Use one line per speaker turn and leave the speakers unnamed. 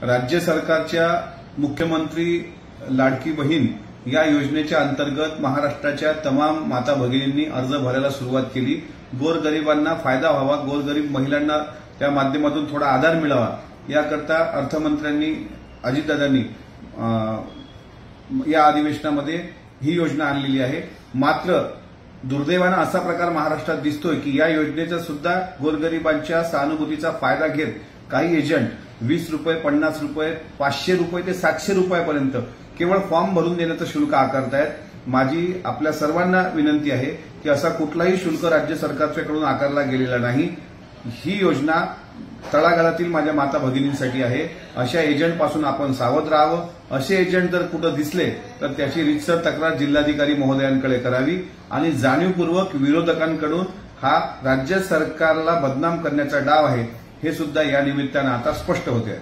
राज्य सरकारच्या मुख्यमंत्री लाडकी बहीण या योजनेच्या अंतर्गत महाराष्ट्राच्या तमाम माता भगिनींनी अर्ज भरायला सुरुवात केली। गोरगरिबांना फायदा व्हावा, गोरगरीब महिलांना त्या माध्यमातून थोडा आधार मिळावा याकरता अर्थमंत्र्यांनी अजितदादांनी या अधिवेशनामध्ये ही योजना आणलेली आहे। मात्र दुर्दैवाने असा प्रकार महाराष्ट्रात दिसतोय की या योजनेचा सुद्धा गोरगरिबांच्या सहानुभूतीचा फायदा घेत काही एजंट 20 रुपये, 50 रुपये, 500 रुपये ते 700 रुपयापर्यंत केवळ फॉर्म भरून देण्याचं शुल्क आकारतायत। माझी आपल्या सर्वांना विनंती आहे की असा कुठलाही शुल्क राज्य सरकारच्याकडून आकारला गेलेला नाही। ही योजना तळागाळातील माझ्या माता भगिनींसाठी आहे। अशा एजंटपासून आपण सावध राहावं। असे एजंट जर कुठं दिसले तर त्याची रीतसर तक्रार जिल्हाधिकारी महोदयांकडे करावी आणि जाणीवपूर्वक विरोधकांकडून हा राज्य सरकारला बदनाम करण्याचा डाव आहे हे सुद्धा या निमित्तानं आता स्पष्ट होते आहे।